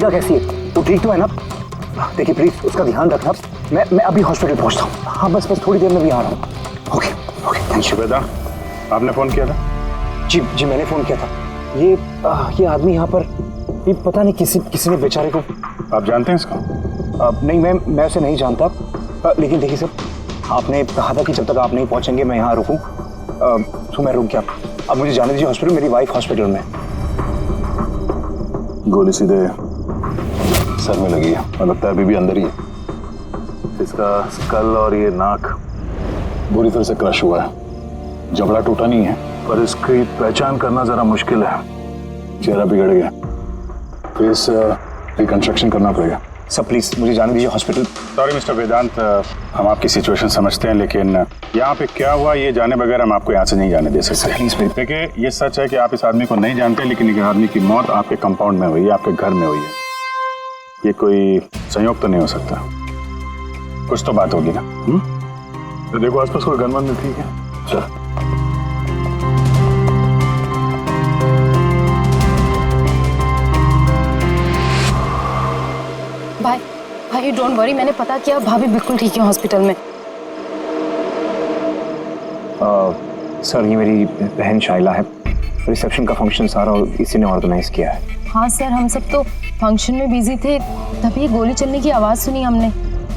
मल्लिका कैसी है? वो ठीक तो है ना? देखिए प्लीज उसका ध्यान रखना। मैं अभी हॉस्पिटल पहुंचता हूँ। हाँ बस थोड़ी देर में भी आ रहा हूँ। Okay okay thank you. बेटा आपने फोन किया था? जी मैंने फोन किया था। ये आदमी यहाँ पर, ये पता नहीं किसी ने बेचारे को। आप जानते हैं इसको? नहीं मैं उसे नहीं जानता। लेकिन देखिए सर, आपने कहा था कि जब तक आप नहीं पहुंचेंगे मैं यहाँ रुकूं, तो मैं रुक गया। अब मुझे जाने दीजिए हॉस्पिटल, मेरी वाइफ हॉस्पिटल में। गोली सीधे सर में लगी है और लगता है अभी भी अंदर ही है। इसका स्कल और ये नाक बुरी तरह से क्रश हुआ है। जबड़ा टूटा नहीं है पर इसकी पहचान करना जरा मुश्किल है। चेहरा बिगड़ गया, फेस रिकंस्ट्रक्शन करना पड़ेगा। सर प्लीज मुझे जाने दीजिए हॉस्पिटल। सॉरी मिस्टर वेदांत, हम आपकी सिचुएशन समझते हैं लेकिन यहाँ पे क्या हुआ ये जाने बगैर हम आपको यहाँ से नहीं जाने दे सकते। प्लीज देखिए ये सच है कि आप इस आदमी को नहीं जानते, लेकिन इस आदमी की मौत आपके कंपाउंड में हुई है, आपके घर में हुई है। ये कोई संयोग तो नहीं हो सकता, कुछ तो बात होगी ना। तो देखो आसपास कोई गनमन में ठीक है। चल भाई डोंट वरी, मैंने पता किया, भाभी बिल्कुल ठीक है हॉस्पिटल में। सर ये मेरी बहन शाइला है। रिसेप्शन का फंक्शन सारा इसी ने ऑर्गेनाइज किया है। हाँ सर, हम सब तो फंक्शन में बिजी थे, तभी गोली चलने की आवाज सुनी हमने।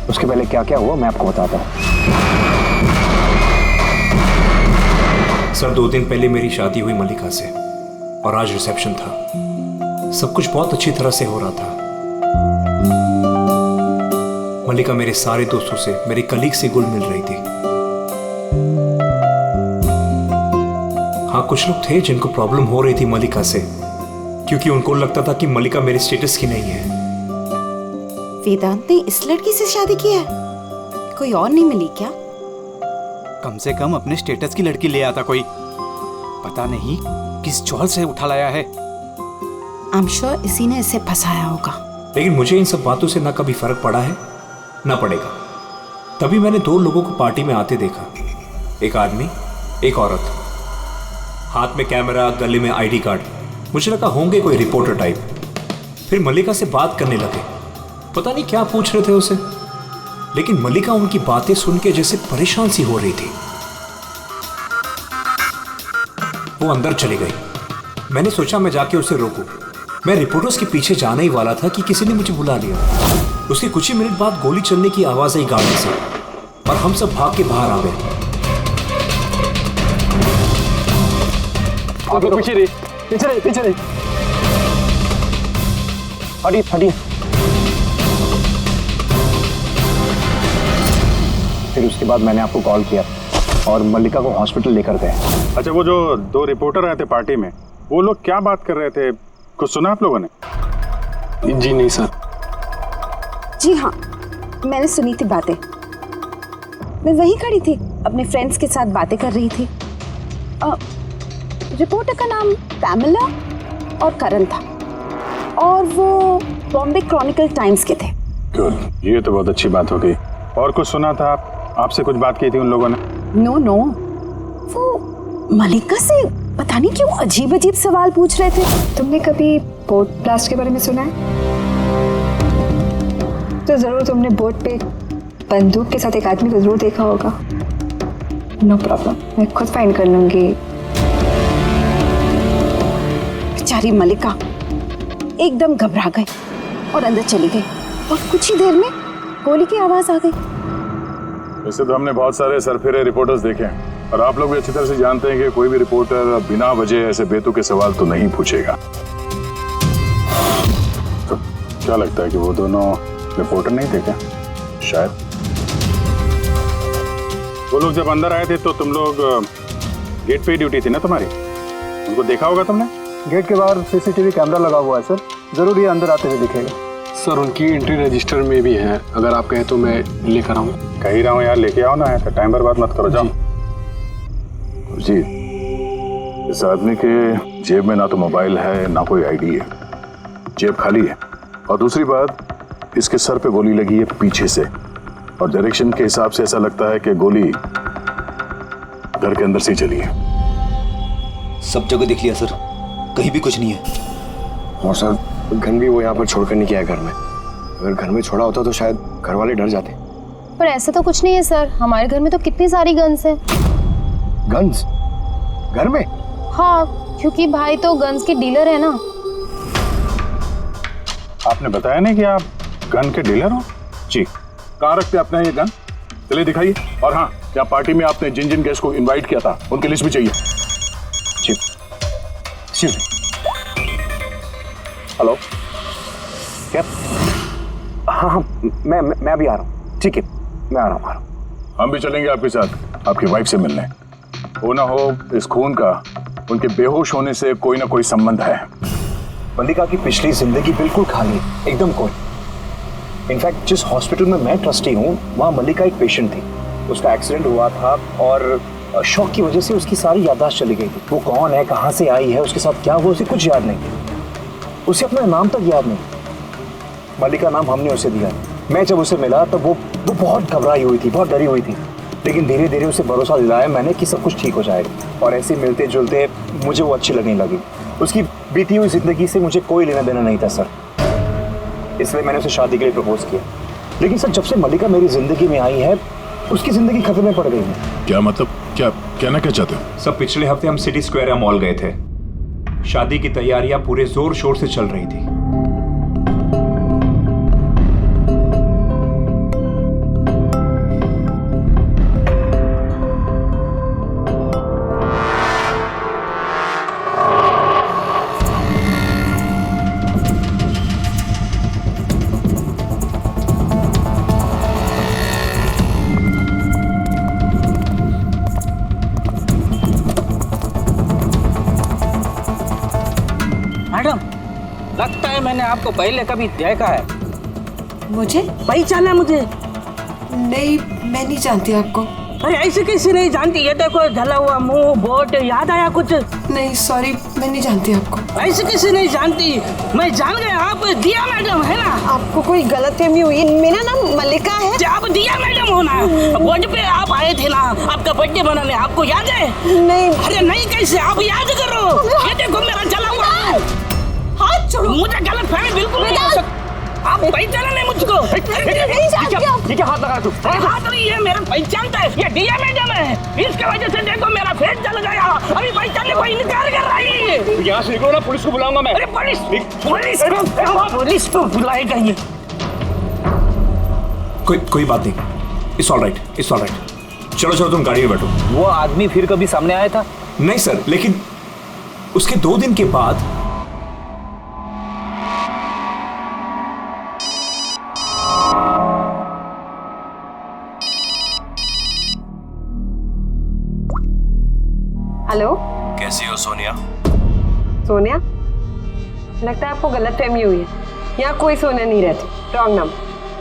उसके पहले क्या क्या हुआ मैं आपको बताता हूँ। सर 2 दिन पहले मेरी शादी हुई मल्लिका से और आज रिसेप्शन था। सब कुछ बहुत अच्छी तरह से हो रहा था। मल्लिका मेरे सारे दोस्तों से, मेरे कलीग से घुल मिल रही थी। हाँ कुछ लोग थे जिनको प्रॉब्लम हो रही थी मल्लिका से, क्योंकि उनको लगता था कि मल्लिका मेरे स्टेटस की नहीं है। वेदांत ने इस लड़की से शादी की है? कोई और नहीं मिली क्या? कम से कम अपने स्टेटस की लड़की ले आता कोई। पता नहीं किस चौल से उठा लाया है। आई एम श्योर इसी ने इसे फंसाया होगा। लेकिन मुझे इन सब बातों से ना कभी फर्क पड़ा है ना पड़ेगा। तभी मैंने 2 लोगों को पार्टी में आते देखा, एक आदमी एक औरत, हाथ में कैमरा, गले में आईडी कार्ड। मुझे लगा होंगे कोई रिपोर्टर टाइप। फिर मल्लिका से बात करने लगे, पता नहीं क्या पूछ रहे थे उसे, लेकिन मल्लिका उनकी बातें सुन के जैसे परेशान सी हो रही थी। वो अंदर चली गई। मैंने सोचा मैं जाके उसे रोकूं। मैं रिपोर्टर्स के पीछे जाने ही वाला था कि किसी ने मुझे बुला लिया। उसके कुछ ही मिनट बाद गोली चलने की आवाज आई गाड़ी से और हम सब भाग के बाहर आ गए। पीछे रही। हटिए। फिर उसके बाद मैंने आपको कॉल किया और मल्लिका को हॉस्पिटल लेकर गए। अच्छा, वो जो 2 रिपोर्टर आए थे पार्टी में, वो लोग क्या बात कर रहे थे, कुछ सुना आप लोगों ने? जी नहीं सर। जी हाँ, मैंने सुनी थी बातें। मैं वहीं खड़ी थी, अपने फ्रेंड्स के साथ बातें कर रही थी। रिपोर्टर का नाम पैमेला और करण था और वो बॉम्बे क्रॉनिकल टाइम्स के थे। गुड, ये तो बहुत अच्छी बात हो गई। और कुछ सुना था? आपसे कुछ बात की थी उन लोगों ने? नो, वो मल्लिका से पता नहीं क्यों अजीब सवाल पूछ रहे थे। तुमने कभी बोट ब्लास्ट के बारे में सुना है? तो जरूर तुमने बोट पे बंदूक के साथ एक आदमी को जरूर देखा होगा। नो प्रॉब्लम, मैं खुद फाइंड कर लूंगी। बेचारी मल्लिका एकदम घबरा गई और अंदर चली गई और कुछ ही देर में गोली की आवाज आ गई। वैसे तो हमने बहुत सारे सरफिरे रिपोर्टर्स देखे हैं और आप लोग भी अच्छी तरह से जानते हैं कि कोई भी रिपोर्टर बिना वजह ऐसे बेतुके सवाल तो नहीं पूछेगा। तो क्या लगता है कि वो दोनों रिपोर्टर नहीं थे क्या? शायद। वो लोग जब अंदर आए थे तो तुम लोग गेट पे ही ड्यूटी थी ना तुम्हारी? उनको देखा होगा तुमने? गेट के बाहर सीसीटीवी कैमरा लगा हुआ है सर, जरूर ये अंदर आते हुए दिखेगा। सर उनकी एंट्री रजिस्टर में भी है, अगर आप कहें तो मैं लेकर आऊँ। कह ही रहा हूँ यार, लेके आओ ना, है तो टाइम बर्बाद मत करो। जाओ जी। इस आदमी के जेब में ना तो मोबाइल है ना कोई आईडी है, जेब खाली है। और दूसरी बात, इसके सर पे गोली लगी है पीछे से और डायरेक्शन के हिसाब से ऐसा लगता है कि गोली घर के अंदर से ही चली है। सब जगह देख लिया सर, कहीं भी कुछ नहीं है। और सर गन भी वो यहाँ पर छोड़कर नहीं गया है घर में। अगर घर में छोड़ा होता तो शायद घर वाले डर जाते। पर ऐसा तो कुछ नहीं है सर, हमारे घर में तो कितनी सारी गन्स हैं। गन्स घर में? हाँ, क्योंकि भाई तो गन्स के डीलर है ना। आपने बताया नहीं कि आप गन के डीलर हो? जी। कहाँ रखते अपना ये गन? चलिए दिखाइए। और हाँ, क्या पार्टी में आपने जिन जिन गेस्ट को इनवाइट किया था उनकी लिस्ट भी चाहिए? जी। हेलो, क्या? हाँ हाँ, मैं अभी आ रहा हूँ। ठीक है, मैं आ रहा हूँ। हम भी चलेंगे आपके साथ आपकी वाइफ से मिलने। हो ना हो इस खून का उनके बेहोश होने से कोई ना कोई संबंध है। मल्लिका की पिछली जिंदगी बिल्कुल खाली, एकदम कोई। इनफैक्ट जिस हॉस्पिटल में मैं ट्रस्टी हूँ वहाँ मल्लिका एक पेशेंट थी। उसका एक्सीडेंट हुआ था और शॉक की वजह से उसकी सारी याददाश्त चली गई थी। वो कौन है, कहाँ से आई है, उसके साथ क्या हुआ, उसे कुछ याद नहीं। उसे अपना नाम तक याद नहीं। मल्लिका नाम हमने उसे दिया। मैं जब उसे मिला तब वो बहुत घबराई हुई थी, बहुत डरी हुई थी। लेकिन धीरे धीरे उसे भरोसा दिलाया मैंने कि सब कुछ ठीक हो जाएगा। और ऐसे मिलते जुलते मुझे वो अच्छी लगने लगी। उसकी बीती हुई जिंदगी से मुझे कोई लेना देना नहीं था सर, इसलिए मैंने उसे शादी के लिए प्रपोज किया। लेकिन सर, जब से मल्लिका मेरी जिंदगी में आई है उसकी जिंदगी खतरे में पड़ गई है। क्या मतलब? क्या कहना क्या चाहते हो? सब पिछले हफ्ते हम सिटी स्क्वायर मॉल गए थे। शादी की तैयारियां पूरे जोर शोर से चल रही थी। मैडम, लगता है मैंने आपको पहले कभी देखा है। मुझे पहचाना मुझे? नहीं, मैं नहीं जानती आपको। अरे ऐसे कैसे नहीं जानती? ये देखो, जला हुआ मुंह, बोट, याद आया कुछ? नहीं सॉरी, मैं नहीं जानती आपको। ऐसे कैसे नहीं जानती? मैं जान गया, आप दिया मैडम है ना? आपको कोई गलतफहमी हुई। मेरा नाम मल्लिका है। आप दिया मैडम हो ना? बोर्ड पे आप आए थे ना आपका बर्थडे मनाने, आपको याद है? नहीं। अरे नहीं कैसे, आप याद करो। ये देखो मेरा जला हुआ हाथ छोड़ो। मुझे गलत फहमी बिल्कुल नहीं हो सकती। आप पहचाना नहीं मुझको? ये क्या हाथ लगा तू? हाथ नहीं है, मेरा पहचानता है। ये दिया मैडम है, इसके वजह से देखो मेरा फेस जल गया। अभी पहचानने को इनकार कर रही है। यहाँ से निकलो ना, पुलिस को बुलाऊंगा मैं। अरे पुलिस तो बुलाएगा ये। कोई बात नहीं, it's all right, it's all right. चलो तुम गाड़ी में बैठो। वो आदमी फिर कभी सामने आया था? नहीं सर, लेकिन उसके 2 दिन के बाद हेलो, कैसी हो सोनिया? सोनिया? लगता है आपको गलतफहमी हुई है। यहाँ कोई सोनिया नहीं रहती। रॉन्ग नाम।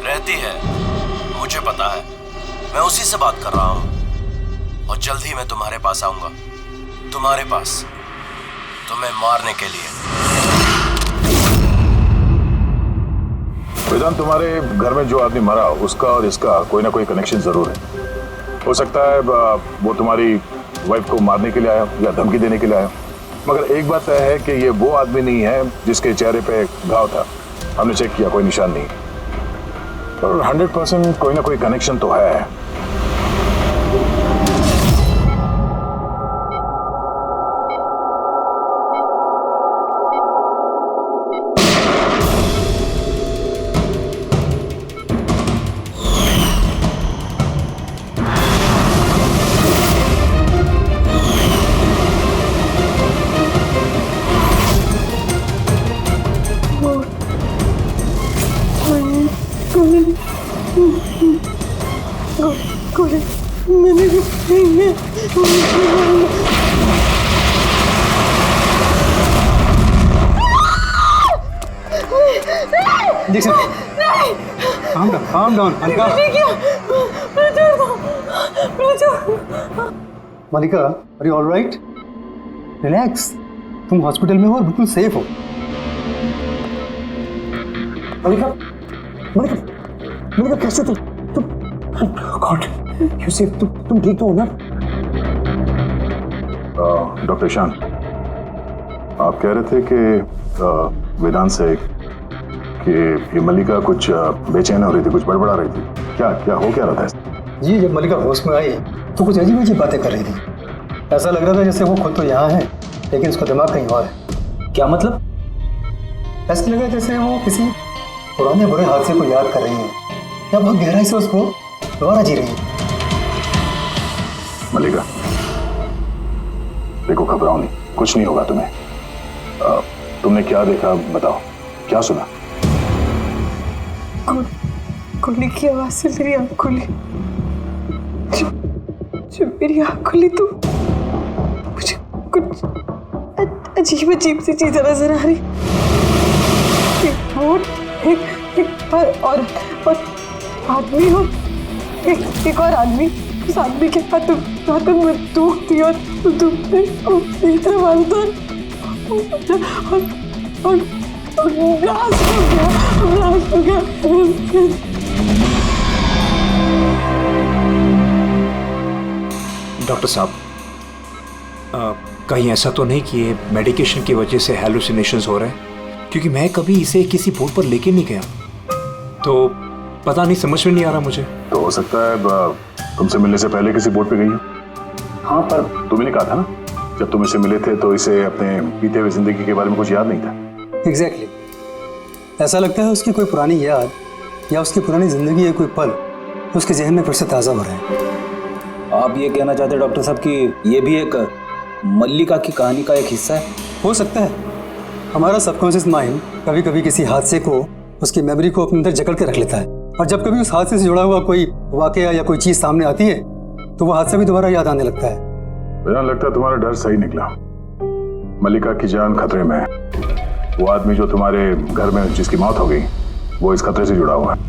रहती है, मुझे पता है। मैं उसी से बात कर रहा हूँ और जल्द ही मैं तुम्हारे पास आऊंगा। तुम्हारे पास, तुम्हें मारने के लिए। वेदांत, तुम्हारे घर में जो आदमी मरा उसका और इसका कोई ना कोई कनेक्शन जरूर है। हो सकता है वो तुम्हारी वाइफ को मारने के लिए आया या धमकी देने के लिए आया। मगर एक बात तय है कि ये वो आदमी नहीं है जिसके चेहरे पे घाव था। हमने चेक किया, कोई निशान नहीं। पर 100% कोई ना कोई कनेक्शन तो है। Calm down, Malika. Malika, are you all right? Relax. तुम हॉस्पिटल में हो और बिल्कुल सेफ हो। मल्लिका, कैसे तुम गॉड, यू सेफ? तुम ठीक तो हो ना? डॉक्टर ईशान, आप कह रहे थे कि वेदांत से कि ये मल्लिका कुछ बेचैन हो रही थी, कुछ बड़बड़ा रही थी। क्या क्या हो क्या रहा था? जी, जब मल्लिका होश में आई तो कुछ अजीब अजीब बातें कर रही थी। ऐसा लग रहा था जैसे वो खुद तो यहाँ है लेकिन उसका दिमाग कहीं और है। क्या मतलब? ऐसा लगा जैसे वो किसी पुराने बुरे हादसे को याद कर रही है या बहुत गहराई से उसको दोबारा जी रही है। मल्लिका देखो, घबराओ नहीं, कुछ नहीं होगा तुम्हें। तुमने क्या देखा बताओ, क्या सुना? गोली की आवाज से मेरी आँख खुली। जब मेरी आँख खुली तो मुझे कुछ अजीब अजीब सी चीजें नजर आ रही। एक बोट, एक और आदमी हो, एक और आदमी। उस आदमी के हाथों में बंदूक थी और बंदूक ने मारा था और ब्लास्ट हो गया। डॉक्टर साहब, कहीं ऐसा तो नहीं कि ये मेडिकेशन की वजह से हैलुसिनेशंस हो रहे हैं? क्योंकि मैं कभी इसे किसी बोर्ड पर लेके नहीं गया, तो पता नहीं, समझ में नहीं आ रहा मुझे। तो हो सकता है तुमसे मिलने से पहले किसी बोर्ड पे गई हो। हाँ, पर तुमने कहा था ना जब तुम इससे मिले थे तो इसे अपने बीते हुए जिंदगी के बारे में कुछ याद नहीं था। एग्जैक्टली, ऐसा लगता है उसकी कोई पुरानी याद या उसकी पुरानी जिंदगी या कोई पल उसके जहन में फिर से ताज़ा हो रहे हैं। आप ये कहना चाहते हैं डॉक्टर साहब कि ये भी एक मल्लिका की कहानी का एक हिस्सा है? हो सकता है। हमारा सबकॉन्शियस माइंड कभी कभी किसी हादसे को, उसकी मेमोरी को अपने अंदर जकड़ के रख लेता है, और जब कभी उस हादसे से जुड़ा हुआ कोई वाकया या कोई चीज़ सामने आती है तो वो हादसा भी दोबारा याद आने लगता है। मुझे लगता है तुम्हारा डर सही निकला। मल्लिका की जान खतरे में है। वो आदमी जो तुम्हारे घर में जिसकी मौत हो गई वो इस खतरे से जुड़ा हुआ है।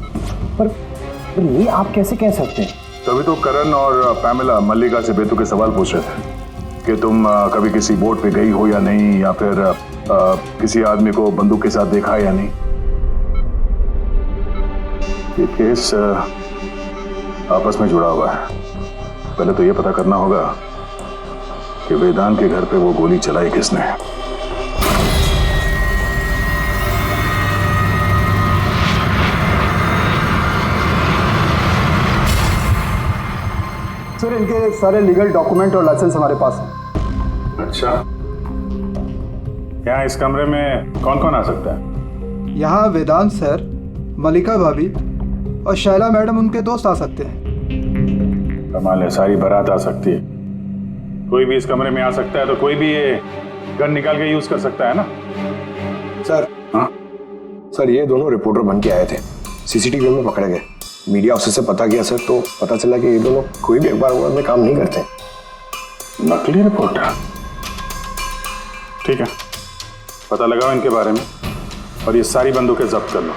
पर ये आप कैसे कह सकते हैं? तभी तो करण और पैमिला मल्लिका से बेतुके सवाल पूछ रहे थे कि तुम कभी किसी बोट पे गई हो या नहीं, या फिर किसी आदमी को बंदूक के साथ देखा या नहीं। ये केस आपस में जुड़ा हुआ है। पहले तो ये पता करना होगा कि वेदांत के घर पे वो गोली चलाई किसने। सर, इनके सारे लीगल डॉक्यूमेंट और लाइसेंस हमारे पास हैं। अच्छा, यहाँ इस कमरे में कौन कौन आ सकता है? यहाँ वेदांत सर, मल्लिका भाभी और शैला मैडम उनके दोस्त आ सकते हैं। कमाल है, सारी बारात आ सकती है। कोई भी इस कमरे में आ सकता है, तो कोई भी ये गन निकाल के यूज कर सकता है ना? सर, हाँ सर, ये दोनों रिपोर्टर बन के आए थे, सीसीटीवी में पकड़े गए। मीडिया ऑफिसर से पता किया सर, तो पता चला कि ये दोनों कोई भी अखबार में काम नहीं करते। नकली रिपोर्टर? ठीक है, पता लगाओ इनके बारे में और ये सारी बंदूकें जब्त कर लो।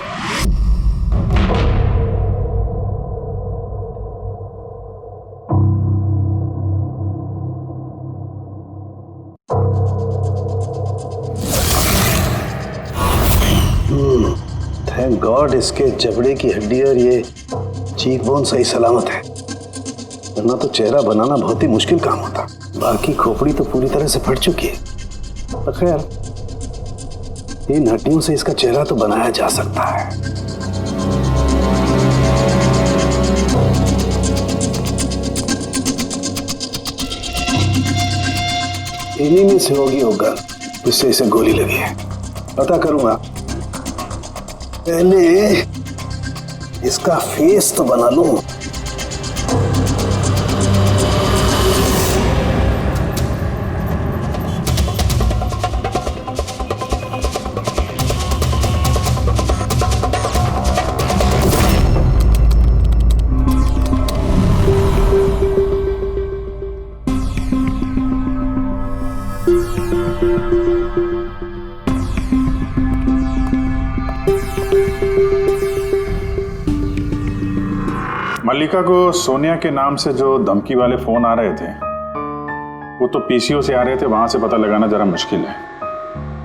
थैंक गॉड इसके जबड़े की हड्डी और ये चीक बोन सही सलामत है, वरना तो चेहरा बनाना बहुत ही मुश्किल काम होता। बाकी खोपड़ी तो पूरी तरह से फट चुकी है, पर खैर इन हड्डियों से इसका चेहरा तो बनाया जा सकता है। इन्हीं में से होगी वो गन जिससे इसे गोली लगी है। पता करूंगा, पहले इसका फेस तो बना लूं। मल्लिका को सोनिया के नाम से जो धमकी वाले फोन आ रहे थे वो तो पीसीओ से आ रहे थे, वहां से पता लगाना जरा मुश्किल है।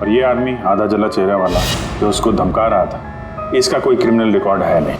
और ये आदमी आधा जला चेहरा वाला जो उसको धमका रहा था, इसका कोई क्रिमिनल रिकॉर्ड है नहीं।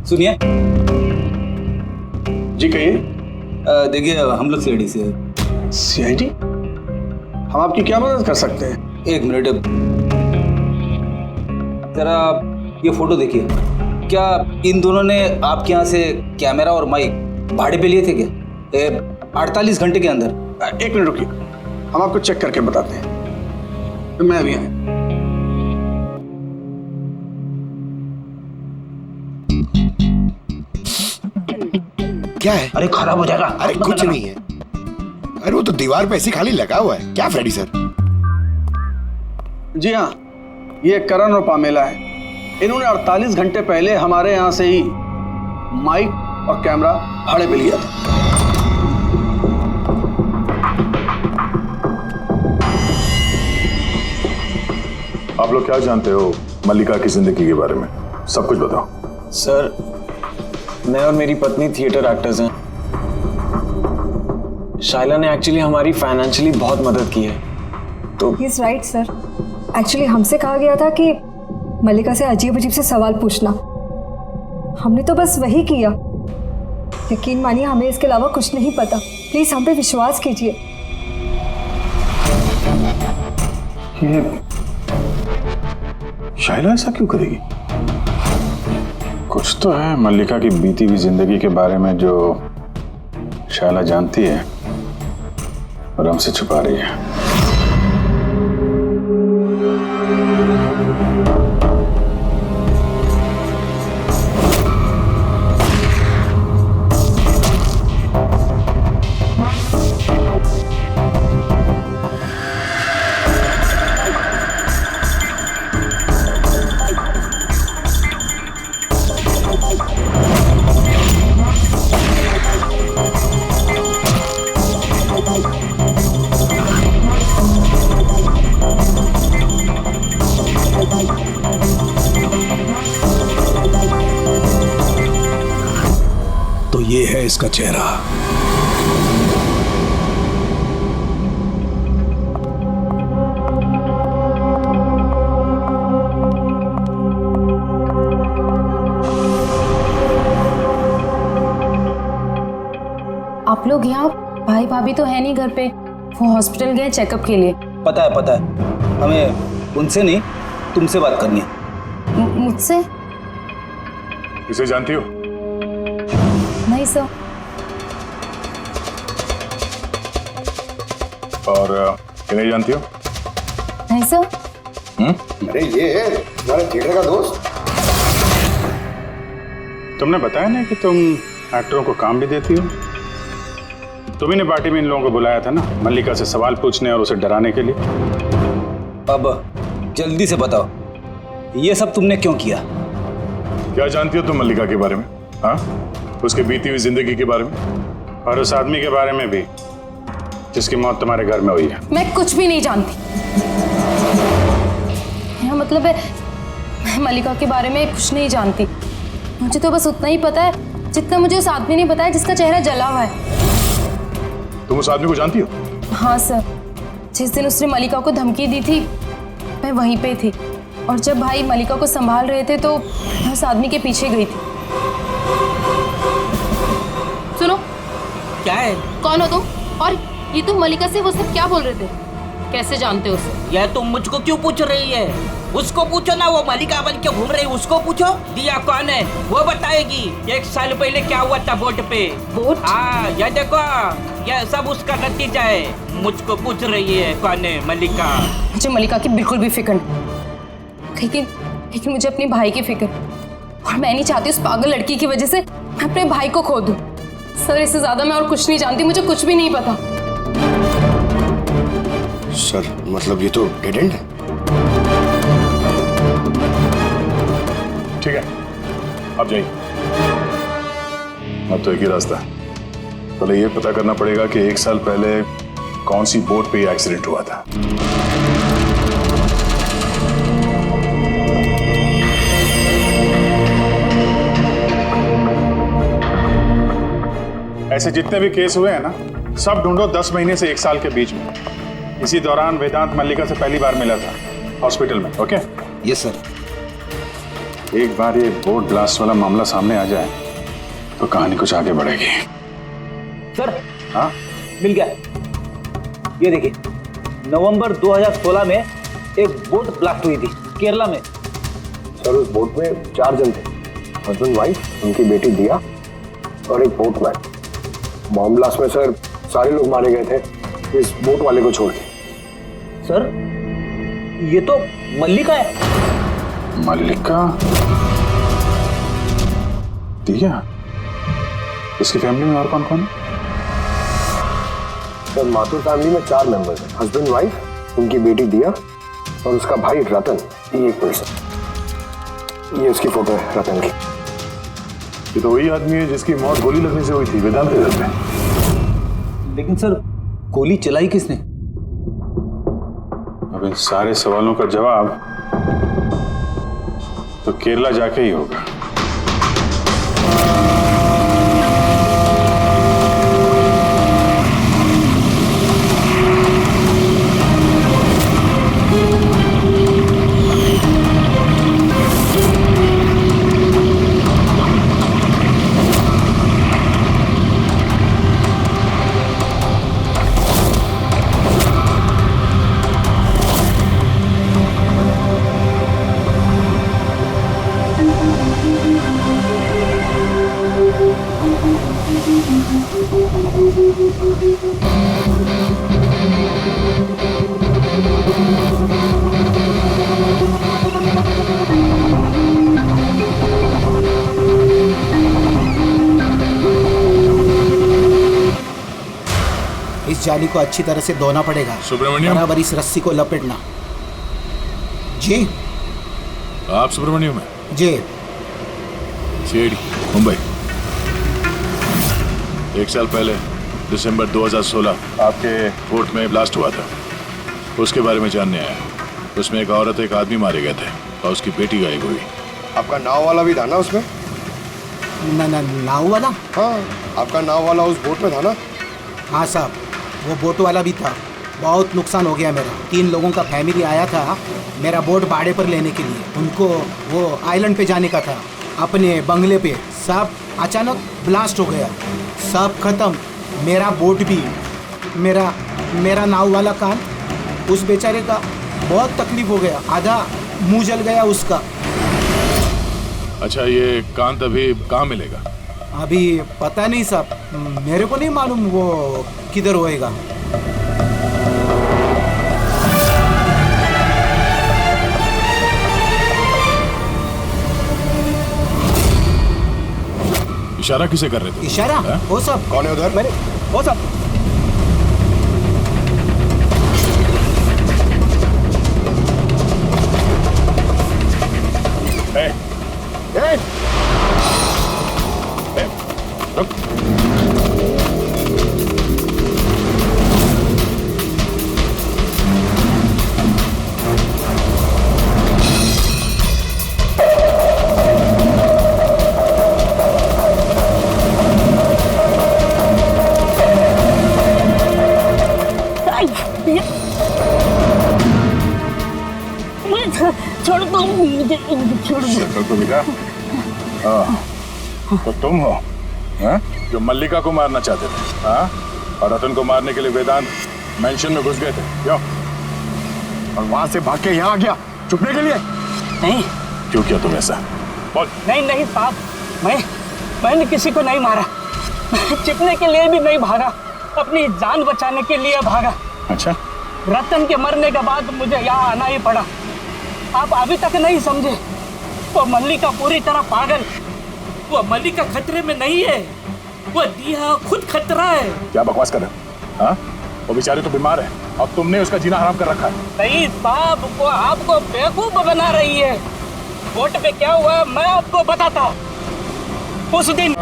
सुनिए जी कहिए। देखिए हम लोग सीआईडी से सीआईडी, हम आपकी क्या मदद कर सकते हैं? एक मिनट जरा ये फोटो देखिए। क्या इन दोनों ने आपके यहाँ से कैमरा और माइक भाड़े पे लिए थे क्या 48 घंटे के अंदर? एक मिनट रुकिए, हम आपको चेक करके बताते हैं। मैं अभी आया। क्या है? अरे खराब हो जाएगा। अरे कुछ नहीं है। अरे वो तो दीवार पे ऐसे खाली लगा हुआ है। क्या फ्रेडी सर? जी हाँ, ये करण और पामेला है। इन्होंने 48 घंटे पहले हमारे यहाँ से ही माइक और कैमरा भाड़े पे लिया था। आप लोग क्या जानते हो मल्लिका की जिंदगी के बारे में? सब कुछ बताओ। सर, मैं और मेरी पत्नी थिएटर एक्टर्स हैं। शाइला ने एक्चुअली हमारी फाइनेंशियली बहुत मदद की है। तो he is right sir. Actually हमसे कहा गया था कि मल्लिका से अजीब अजीब से सवाल पूछना। हमने तो बस वही किया। यकीन मानिए हमें इसके अलावा कुछ नहीं पता। प्लीज हम पे विश्वास कीजिए। शाइला ऐसा क्यों करेगी? कुछ तो है मल्लिका की बीती हुई जिंदगी के बारे में जो शाइला जानती है और हमसे छुपा रही है। तो ये है इसका चेहरा। आप लोग यहाँ, भाई भाभी तो है नहीं घर पे, वो हॉस्पिटल गए चेकअप के लिए। पता है, हमें उनसे नहीं तुमसे बात करनी है। मुझसे? इसे जानती हो? नहीं सर। और किन्हें जानती हो? नहीं सर। अरे ये है तुम्हारे थिएटर का दोस्त। तुमने बताया ना कि तुम एक्टरों को काम भी देती हो। तुम्ही ने पार्टी में इन लोगों को बुलाया था ना मल्लिका से सवाल पूछने और उसे डराने के लिए। अब जल्दी से बताओ, ये सब तुमने क्यों किया? क्या जानती हो तुम मल्लिका के बारे में? हाँ, उसकी बीती हुई जिंदगी के बारे में और उस आदमी के बारे में भी जिसकी मौत तुम्हारे घर में हुई है। मैं कुछ भी नहीं जानती। मेरा मतलब है मैं मल्लिका के बारे में कुछ नहीं जानती। मुझे तो बस उतना ही पता है जितना मुझे उस आदमी ने बताया जिसका चेहरा जला हुआ है। तुम उस आदमी को जानती हो? हाँ सर, जिस दिन उसने मल्लिका को धमकी दी थी मैं वहीं पे थी, और जब भाई मल्लिका को संभाल रहे थे तो मैं उस आदमी के पीछे गई थी। सुनो, क्या है? कौन हो तुम? और ये तुम मल्लिका से वो सब क्या बोल रहे थे? कैसे जानते हो उसे? यह तुम मुझको क्यों पूछ रही है? उसको पूछो ना, वो मल्लिका बन के घूम रही, उसको पूछो। दिया कौन है वो बताएगी। 1 साल पहले क्या हुआ था बोट पे। बोट? हाँ, यह देखो, यह सब उसका नतीजा है। मुझको पूछ रही है कौन है मल्लिका। मुझे मल्लिका की बिल्कुल भी फिक्र नहीं, लेकिन मुझे अपने भाई की फिक्र, और मैं नहीं चाहती उस पागल लड़की की वजह से मैं अपने भाई को खो दूं। सर, इससे ज्यादा मैं और कुछ नहीं जानती, मुझे कुछ भी नहीं पता। सर, मतलब ये तो डेड एंड है। ठीक है, अब जाइए। अब तो एक ही रास्ता है। पहले ये पता करना पड़ेगा कि 1 साल पहले कौन सी बोट पे ये एक्सीडेंट हुआ था। ऐसे जितने भी केस हुए हैं ना, सब ढूंढो 10 महीने से 1 साल के बीच में। इसी दौरान वेदांत मल्लिका से पहली बार मिला था हॉस्पिटल में। ओके? Yes sir. एक बार ये बोट ब्लास्ट वाला मामला सामने आ जाए तो कहानी कुछ आगे बढ़ेगी। सर, हाँ, मिल गया। ये देखिए, नवंबर 2016 में एक बोट ब्लास्ट हुई थी केरला में। सर उस बोट में 4 जन थे, हस्बैंड वाइफ, उनकी बेटी दिया और एक बोटमैन। बॉम्ब ब्लास्ट में सर सारे लोग मारे गए थे इस बोट वाले को छोड़ के। सर, ये तो मल्लिका है। मल्लिका? दिया? इसकी फैमिली में और कौन कौन है? सर माथुर फैमिली में 4 मेंबर्स हैं, हस्बैंड वाइफ, उनकी बेटी दिया और उसका भाई रतन। ये एक पर्सन, ये उसकी फोटो है रतन की। ये तो वही आदमी है जिसकी मौत गोली लगने से हुई थी वेदांत के घर में। लेकिन सर, गोली चलाई किसने? अब इन सारे सवालों का जवाब तो केरला जाके ही होगा। इस जाली को अच्छी तरह से धोना पड़ेगा। सुब्रमण्यम, बराबर इस रस्सी को लपेटना। जी आप सुब्रमण्यम है? जी। सीआईडी मुंबई। 1 साल पहले दिसंबर 2016 आपके कोर्ट में ब्लास्ट हुआ था, उसके बारे में जानने आया। उसमें एक औरत एक आदमी मारे गए थे और उसकी बेटी गायब हुई। आपका नाव वाला भी था ना उसमें? नाव वाला? हाँ, आपका नाव वाला उस बोट में था ना? हाँ साहब, वो बोट वाला भी था। बहुत नुकसान हो गया मेरा। 3 लोगों का फैमिली आया था मेरा बोट भाड़े पर लेने के लिए। उनको वो आइलैंड पे जाने का था, अपने बंगले पे। सब अचानक ब्लास्ट हो गया, सब खत्म। मेरा बोट भी, मेरा नाव वाला कान, उस बेचारे का बहुत तकलीफ हो गया। आधा मुंह जल गया उसका। अच्छा, ये कांत अभी कहाँ मिलेगा? अभी पता नहीं साहब, मेरे को नहीं मालूम वो किधर होएगा। इशारा किसे कर रहे थे? इशारा? वो सब कौन है उधर? मैंने वो सब छोड़ दो मुझे, छोड़ दो। तो बेटा, तो तुम हो जो मल्लिका को मारना चाहते थे, और रतन को मारने के लिए वेदांत मेंशन में घुस गए थे, क्यों? और वहां से भाग के यहाँ आ गया छुपने के लिए? नहीं। क्यों किया तुम ऐसा? बोल। नहीं साहब, मैंने किसी को नहीं मारा। छिपने के लिए भी नहीं भागा, अपनी जान बचाने के लिए भागा। अच्छा, रतन के मरने के बाद मुझे यहाँ आना ही पड़ा। आप अभी तक नहीं समझे, वो मल्लिका पूरी तरह पागल। वो मल्लिका खतरे में नहीं है, वो दिया खुद खतरा है। क्या बकवास कर रहे हो? वो बेचारी तो बीमार है और तुमने उसका जीना हराम कर रखा है। नहीं साहब, वो आपको बेवकूफ बना रही है। बोट पे क्या हुआ मैं आपको बताता हूँ। उस दिन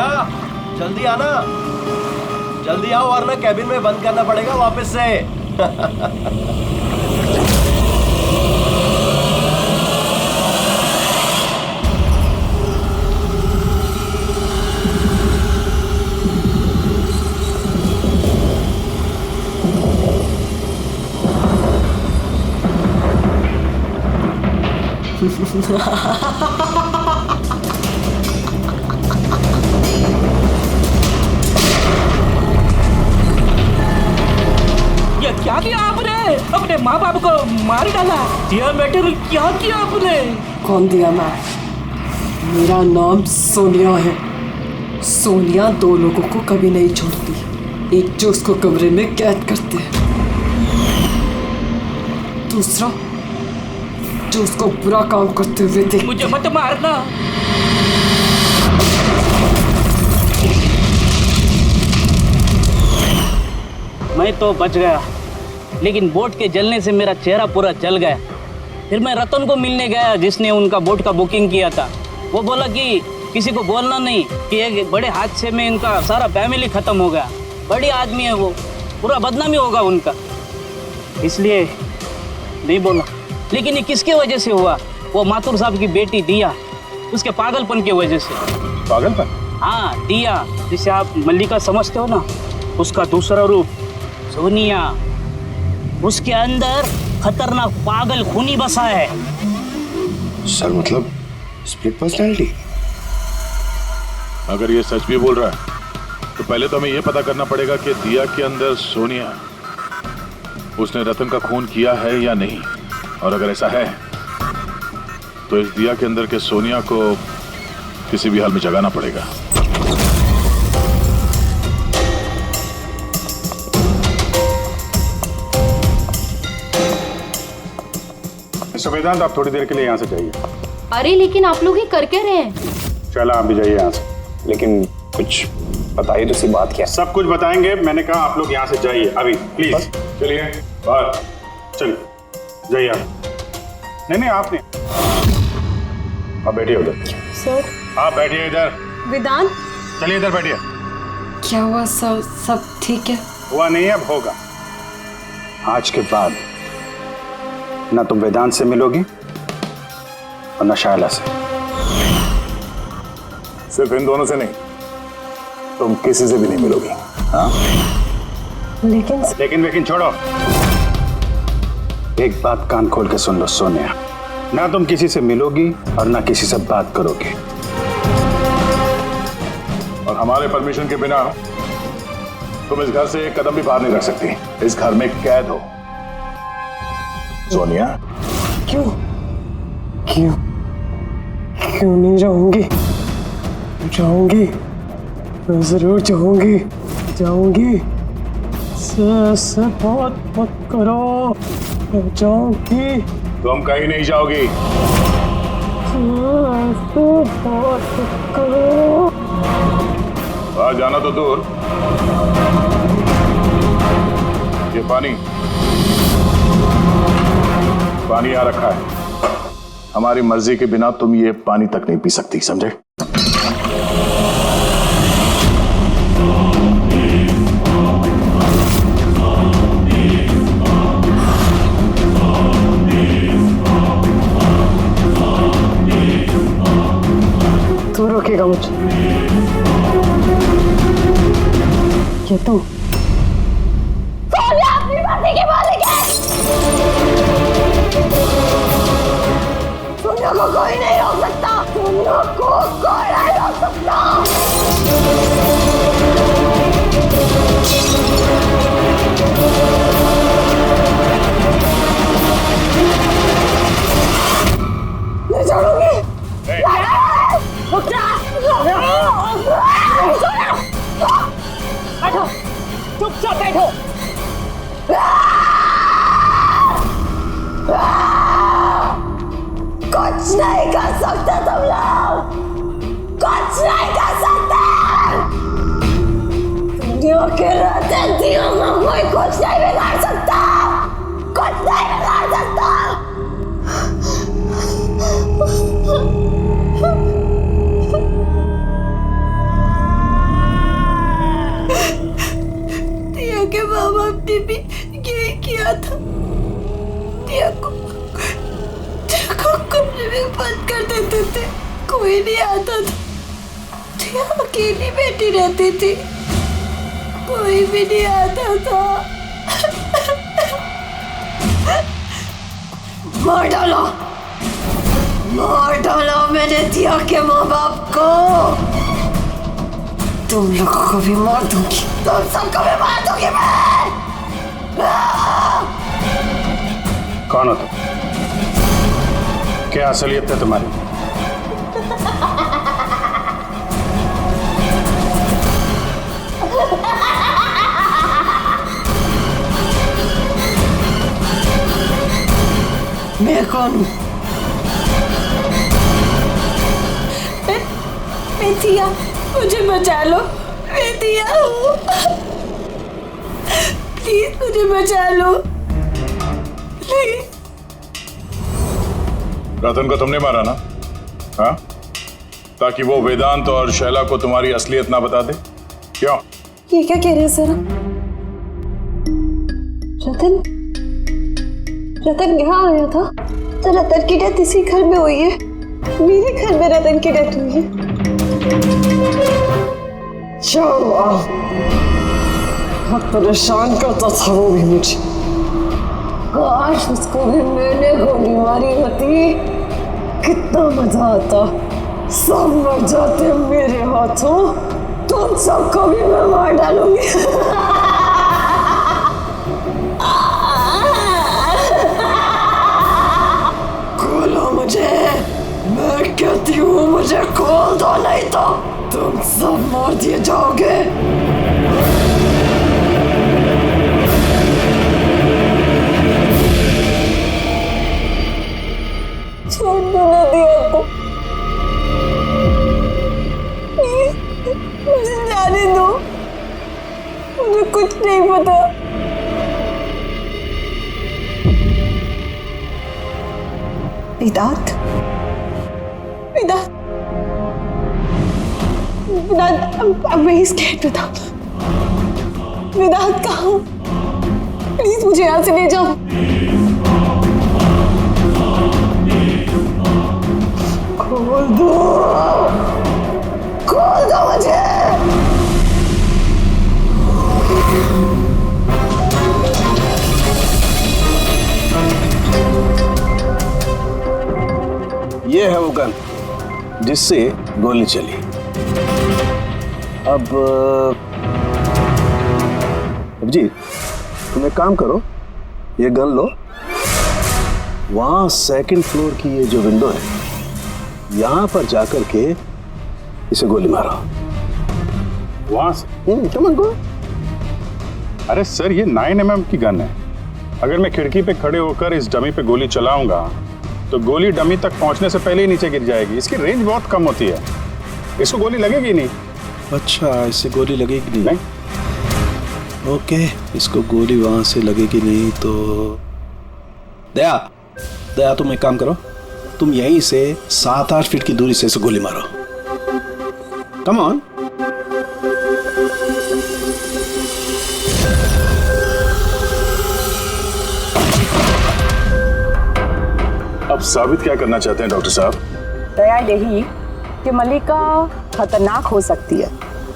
दिया, जल्दी आना, जल्दी आओ वरना कैबिन में बंद करना पड़ेगा वापस से। ये क्या किया आपने? अपने माँ बाप को मार डाला। दिया मैटर क्या किया आपने? कौन दिया मैं? मेरा नाम सोनिया है। सोनिया दो लोगों को कभी नहीं छोड़ती। एक जो उसको कमरे में कैद करते हैं, दूसरा जो उसको बुरा काम करते हुए देखते। मुझे मत मारना। मैं तो बच गया, लेकिन बोट के जलने से मेरा चेहरा पूरा जल गया। फिर मैं रतन को मिलने गया जिसने उनका बोट का बुकिंग किया था। वो बोला कि किसी को बोलना नहीं कि एक बड़े हादसे में इनका सारा फैमिली खत्म हो गया। बड़ी आदमी है वो, पूरा बदनामी होगा उनका, इसलिए नहीं बोला। लेकिन ये किसके वजह से हुआ? वो माथुर साहब की बेटी दिया, उसके पागलपन की वजह से। पागलपन? हाँ, दिया जिसे आप मल्लिका समझते हो ना, उसका दूसरा रूप सोनिया। उसके अंदर खतरनाक पागल खूनी बसा है। सर मतलब स्प्लिट पर्सनैलिटी? अगर ये सच भी बोल रहा है तो पहले तो हमें ये पता करना पड़ेगा कि दिया के अंदर सोनिया, उसने रतन का खून किया है या नहीं। और अगर ऐसा है तो इस दिया के अंदर के सोनिया को किसी भी हाल में जगाना पड़ेगा। मिस्टर वेदांत, आप थोड़ी देर के लिए यहाँ से जाइए। अरे लेकिन आप लोग ये कर क्या रहे हैं? चला, आप भी जाइए यहाँ से। लेकिन कुछ बताइए तो सी बात क्या? सब कुछ बताएंगे, मैंने कहा आप लोग यहाँ से जाइए अभी प्लीज। चलिए बाहर, चलिए जाइए आप। नहीं आप नहीं, आप बैठिए उधर। सर। आप बैठिए इधर। वेदांत। चलिए इधर बैठिए। क्या हुआ? सब ठीक है? हुआ नहीं है, अब होगा। आज के बाद ना तुम वेदांत से मिलोगी और ना शायला से। सिर्फ इन दोनों से नहीं, तुम किसी से भी नहीं मिलोगी। हाँ? लेकिन छोड़ो। एक बात कान खोल के सुन लो सोनिया, ना तुम किसी से मिलोगी और ना किसी से बात करोगी। और हमारे परमिशन के बिना तुम इस घर से एक कदम भी बाहर नहीं रख सकती। इस घर में कैद हो। सोनिया। क्यों नहीं जाऊंगी? मैं जरूर जाऊंगी। से बात मत करो, मैं जाऊंगी। तुम कहीं नहीं जाओगी। बात मत करो। बाहर जाना तो दूर, ये पानी यहाँ रखा है। हमारी मर्जी के बिना तुम ये पानी तक नहीं पी सकती, समझे? तू रोकेगा मुझे? ये तू? सोनिया अपनी मर्जी की मालिक है। सोनिया को कोई नहीं रोक सकता। सोनिया को कोई नहीं रोक सकता। नहीं छोड़ूंगी। रुक जा। बैठो, चुपचाप बैठो। कुछ नहीं कर सकते तुम लोग, कुछ नहीं कर सकते। दुनिया के रहते दियों को कोई कुछ नहीं बिगाड़ सकता, कुछ नहीं बिगाड़ सकता। कोई नहीं आता था, अकेली बैठी रहती थी, कोई भी नहीं आता था। मार डाला मैंने दिया के माँ बाप को। तुम लोगों को भी मार दूंगी, तुम सबको भी मार दूंगी मैं। कौन हो तुम? क्या असलियत है तुम्हारी? मैं कौन हूँ? मैं दिया, मुझे बचा लो। मैं दिया हूँ, प्लीज मुझे बचा लो, प्लीज। रतन को तुमने मारा ना? हाँ, ताकि वो वेदांत और शैला को तुम्हारी असलियत ना बता दे? क्यों? ये क्या कह रहे हैं सर? रतन यहाँ आया था? तो रतन की डेथ इसी घर में हुई है, मेरे घर में रतन की डेथ हुई है। बहुत परेशान करता था वो भी मुझे। काश उसको भी मैंने गोली मारी होती, कितना मजा आता। सब मर जाते मेरे हाथों, तुम सबको भी मैं मार डालूंगी। खोलो मुझे, मैं कहती हूँ मुझे खोल दो, नहीं तो तुम सब मार दिए जाओगे। छोड़ दो ना दिया को, मुझे जाने दो, मुझे कुछ नहीं पता। वेदांत, I'm very scared वेदांत। वेदांत कहाँ? प्लीज मुझे यहाँ से ले जाओ। खोल दो मुझे। ये है वो गन जिससे गोली चली। अब जी तुम एक काम करो, ये गन लो, वहां सेकंड फ्लोर की ये जो विंडो है यहां पर जाकर के इसे गोली मारो। वहां से? Come on go. अरे सर, ये 9mm की गन है। अगर मैं खिड़की पे खड़े होकर इस डमी पे गोली चलाऊंगा तो गोली डमी तक पहुंचने से पहले ही नीचे गिर जाएगी। इसकी रेंज बहुत कम होती है, इसको गोली लगेगी नहीं। अच्छा, इससे गोली लगेगी नहीं? ओके, इसको गोली वहां से लगेगी नहीं तो दया तुम एक काम करो, तुम यहीं से 7-8 फीट की दूरी से इसे गोली मारो। Come on. अब साबित क्या करना चाहते हैं डॉक्टर साहब? दया यही कि मल्लिका खतरनाक हो सकती है,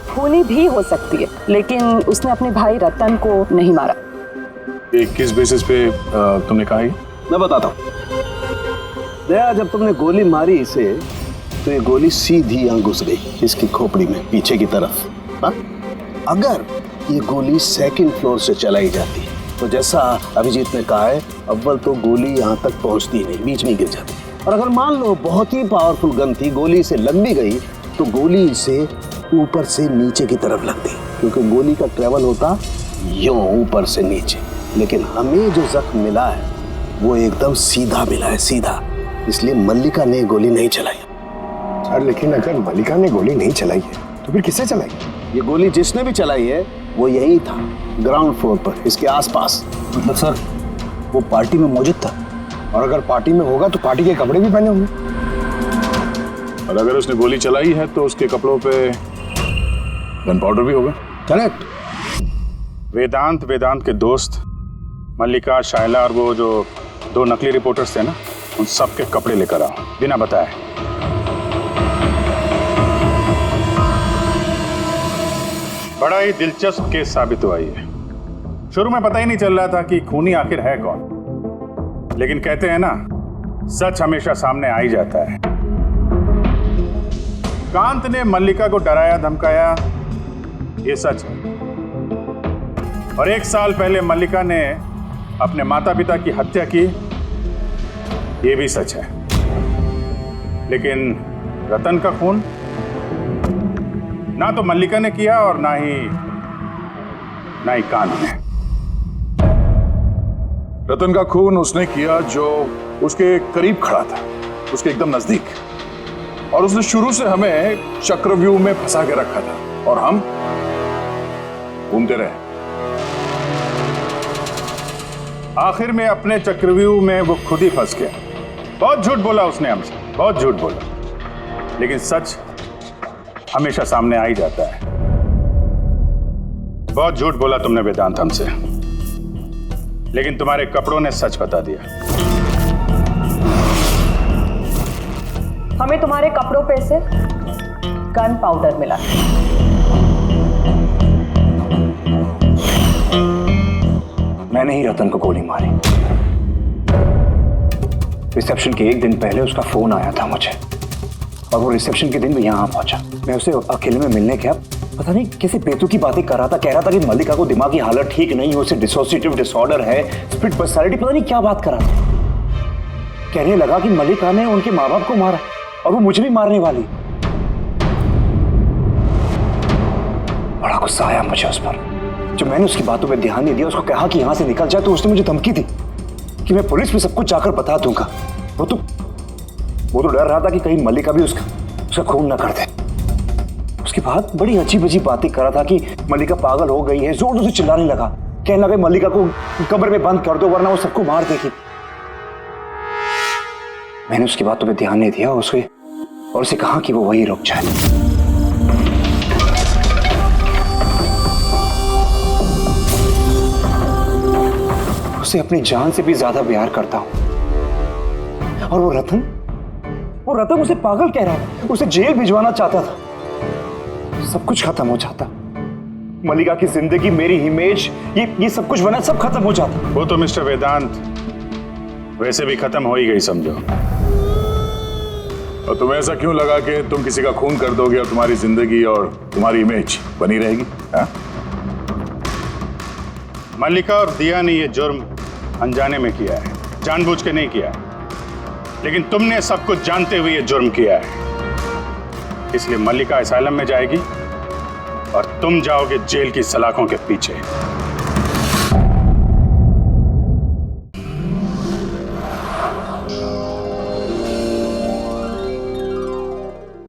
खूनी भी हो सकती है, लेकिन उसने अपने भाई रतन को नहीं मारा। किस बेसिस पे तुमने कहा? मैं बताता हूँ। दया, जब तुमने गोली मारी इसे तो ये गोली सीधी यहाँ घुस गई इसकी खोपड़ी में पीछे की तरफ। हा? अगर ये गोली सेकंड फ्लोर से चलाई जाती तो जैसा अभिजीत ने कहा है, अव्वल तो गोली यहाँ तक पहुँचती नहीं, बीच में गिर जाती। और अगर मान लो बहुत ही पावरफुल गन थी, गोली से लग भी गई तो गोली इसे ऊपर से नीचे की तरफ लगती, क्योंकि गोली का ट्रेवल होता यूं ऊपर से नीचे। लेकिन हमें जो जख्म मिला है वो एकदम सीधा मिला है, सीधा। इसलिए मल्लिका ने गोली नहीं चलाई। सर, लेकिन अगर मल्लिका ने गोली नहीं चलाई है तो फिर किसने चलाई? ये गोली जिसने भी चलाई है वो यही था, ग्राउंड फ्लोर पर, इसके आसपास। मतलब सर, वो पार्टी में मौजूद था? और अगर पार्टी में होगा तो पार्टी के कपड़े भी पहने होंगे। और अगर उसने गोली चलाई है तो उसके कपड़ों पे गन पाउडर भी होगा। करेक्ट। वेदांत के दोस्त मल्लिका, शायला और वो जो 2 नकली रिपोर्टर्स थे ना, उन सब के कपड़े लेकर आओ बिना बताए। बड़ा ही दिलचस्प केस साबित हुआ ये। शुरू में पता ही नहीं चल रहा था कि खूनी आखिर है कौन, लेकिन कहते हैं ना, सच हमेशा सामने आ ही जाता है। कांत ने मल्लिका को डराया धमकाया, ये सच है। और 1 साल पहले मल्लिका ने अपने माता पिता की हत्या की, ये भी सच है। लेकिन रतन का खून ना तो मल्लिका ने किया और ना ही कांत ने। रतन का खून उसने किया जो उसके करीब खड़ा था, उसके एकदम नजदीक, और उसने शुरू से हमें चक्रव्यूह में फंसा के रखा था और हम घूमते रहे। आखिर में अपने चक्रव्यूह में वो खुद ही फंस गया। बहुत झूठ बोला उसने हमसे, बहुत झूठ बोला, लेकिन सच हमेशा सामने आ ही जाता है। बहुत झूठ बोला तुमने वेदांत हमसे, लेकिन तुम्हारे कपड़ों ने सच बता दिया। हमें तुम्हारे कपड़ों पे से गन पाउडर मिला। मैंने ही रतन को गोली मारी। रिसेप्शन के 1 दिन पहले उसका फोन आया था मुझे, और वो रिसेप्शन के दिन भी यहाँ पहुंचा। मैं उसे अकेले में मिलने गया, पता नहीं कैसे बेतु की बातें कर रहा था। कह रहा था कि मल्लिका को दिमागी हालत ठीक नहीं है, उसे डिसोसिएटिव डिसऑर्डर है, स्प्लिट पर्सनालिटी, पता नहीं क्या बात कर रहा था। कहने लगा कि मल्लिका ने उनके माँ बाप को मारा और वो मुझे भी मारने वाली। बड़ा गुस्सा आया मुझे उस पर। जब मैंने उसकी बातों पर ध्यान नहीं दिया, उसको कहा कि यहां से निकल जाए, तो उसने मुझे धमकी दी कि मैं पुलिस में सब कुछ जाकर बता दूंगा। वो तो डर रहा था कि कहीं मल्लिका भी उसका खून ना कर दे। उसके बाद बड़ी अजीब अजीब बातें कर रहा था कि मल्लिका पागल हो गई है, जोर जोर से चिल्लाने लगा, कहने लगा मल्लिका को कमरे में बंद कर दो वरना वो सबको मार देगी। मैंने उसकी बातों पे ध्यान नहीं दिया और उसे कहा कि वो वहीं रुक जाए। उसे अपनी जान से भी ज्यादा प्यार करता हूं, और वो रतन उसे पागल कह रहा था, उसे जेल भिजवाना चाहता था। सब कुछ खत्म हो जाता, मल्लिका की जिंदगी, मेरी इमेज, ये सब कुछ बना, सब खत्म हो जाता। वो तो मिस्टर वेदांत वैसे भी खत्म हो ही गई समझो। और तुम्हें ऐसा क्यों लगा कि तुम किसी का खून कर दोगे और तुम्हारी जिंदगी और तुम्हारी इमेज बनी रहेगी? मल्लिका और दिया ने ये जुर्म अनजाने में किया है, जानबूझ के नहीं किया है, लेकिन तुमने सब कुछ जानते हुए ये जुर्म किया है। इसलिए मल्लिका असाइलम में जाएगी और तुम जाओगे जेल की सलाखों के पीछे।